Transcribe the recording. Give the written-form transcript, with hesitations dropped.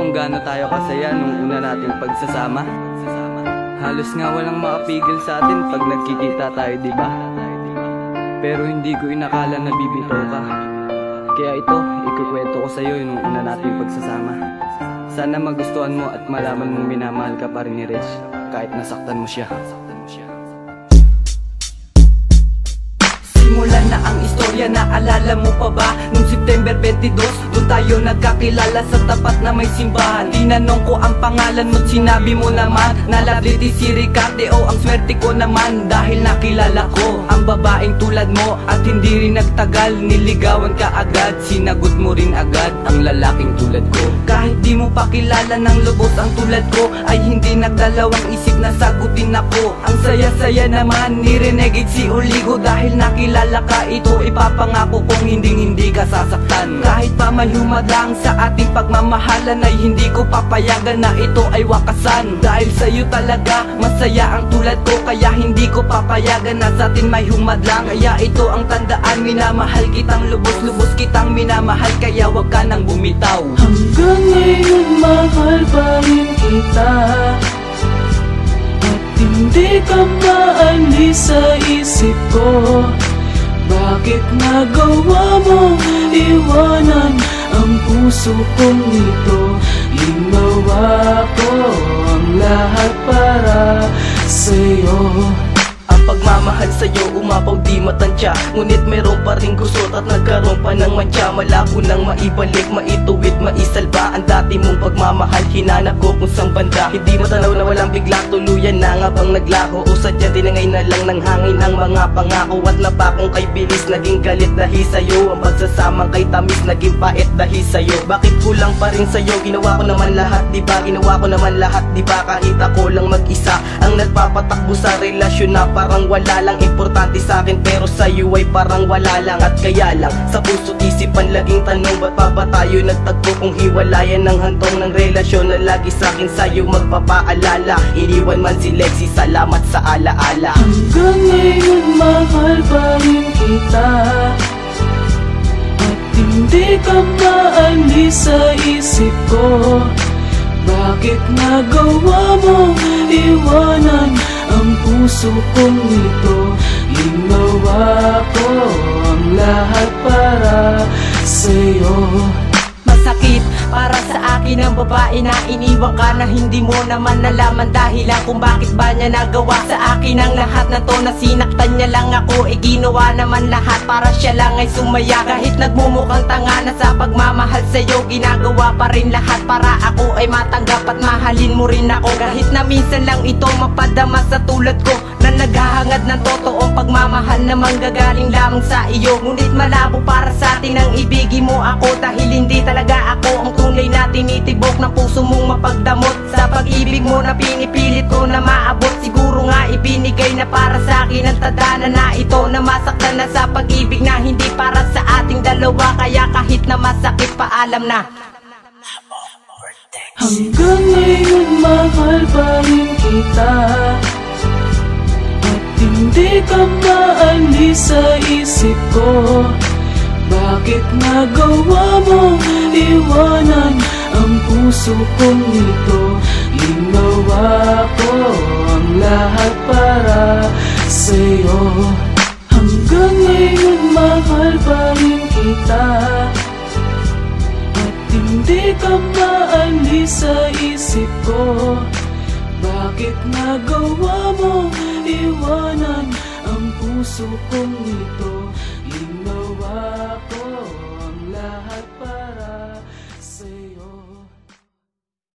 kung gaano tayo kasaya nung una nating pagsasama. Halos nga walang makapigil sa atin pag nagkikita tayo, diba? Pero hindi ko inakala na bibitaw ka. Kaya ito, ikukwento ko sa'yo nung una nating pagsasama. Sana magustuhan mo at malaman mong minamahal ka pa rin ni Reg, kahit nasaktan mo siya. Simulan na ang istorya, naalala mo pa ba? Noong September 22, doon tayo nagkakilala sa tapat na may simbahan. Tinanong ko ang pangalan mo't sinabi mo naman na Lovelity si Ricarte, o ang swerte ko naman dahil nakilala ko ang babaeng tulad mo. At hindi rin nagtagal, niligawan ka agad, sinagot mo rin agad ang lalaking tulad ko. Kahit di mo pa kilala ng lubos ang tulad ko, ay hindi nagdalawang isip na sagutin ako. Ang saya-saya naman ni Renegade si Oligo, dahil nakilala ka, ito ipapangako kong hindi ka sasaktan. Kahit pa may humadlang sa ating pagmamahalan, ay hindi ko papayagan na ito ay wakasan. Dahil sa'yo talaga masaya ang tulad ko, kaya hindi ko papayagan na sa atin may humadlang. Kaya ito ang tandaan, minamahal kitang lubos-lubos kitang minamahal, kaya wag ka nang bumitaw. Hanggang ngayon mahal pa rin kita, at hindi ka maalis sa isip ko. Bakit nagawa mo iwanan ang puso kong ito? Ginawa ko ang lahat para sa'yo. Ang pagmamahal sa'yo umapaw di matansya, ngunit meron pa rin gusot at nagkaroon pa ng mantya. Malabo nang maibalik, maituwid, maisalba ang dati mong pagmamahal. Hinanap ko kung saan banda, hindi matanaw na walang bigla, tuluyan na nga bang naglaho, o sadya tinangay na lang ng hangin ang mga pangako. At napakong kay bilis, naging galit dahil sa'yo. Ang pagsasamang kay tamis, naging pait dahil sa'yo. Bakit kulang pa rin sa'yo? Ginawa ko naman lahat, diba? Ginawa ko naman lahat, diba? Kahit ako lang mag-isa ang nagpapatakbo sa relasyon na parang wala lang importante sa akin, pero sa'yo ay parang wala lang. At kaya lang sa puso't isipan laging tanong, ba't pa ba tayo nagtagpo kung hiwalayan ng hantong ng relasyon na lagi sa'kin sa'yo magpapaalala. Iniwan man si Lexie, salamat sa alaala. Hanggang ngayon mahal pa rin kita, at hindi ka maalis sa isip ko. Bakit nagawa mo iwanan ang puso kong ito? Ginawa ko ang lahat para sa'yo. Masakit para sa akin ang babae na iniwan ka, na hindi mo naman nalaman dahilan kung bakit ba niya nagawa sa akin ang lahat na to. Na sinaktan niya lang ako, ginawa naman lahat para siya lang ay sumaya. Kahit nagmumukhang tanga na sa pagmamahal sa'yo, ginagawa pa rin lahat para ako ay matanggap at mahalin mo rin ako. Kahit na minsan lang ito mapadama sa tulad ko, na naghahangad ng totoong pagmamahal na manggagaling lamang sa iyo. Ngunit malabo para sa atin ang ibigin mo ako, dahil hindi talaga ako ang tunay na tinitibok ng puso mong mapagdamot. Sa pag-ibig mo na pinipilit ko na maabot, siguro nga ibinigay na para sa akin ang tadhana na ito, na masaktan na sa pag-ibig na hindi para sa ating dalawa. Kaya kahit na masakit, paalam na. Hanggang ngayon mahal pa rin kita, at hindi ka maalis sa isip ko. Bakit nagawa mo iwanan ang puso kong ito? Ginawa ko ang lahat para sa'yo. Hanggang ngayon mahal pa rin kita, at hindi ka maalis sa isip ko. Bakit nagawa mo iwanan ang puso kong ito? Ginawa ko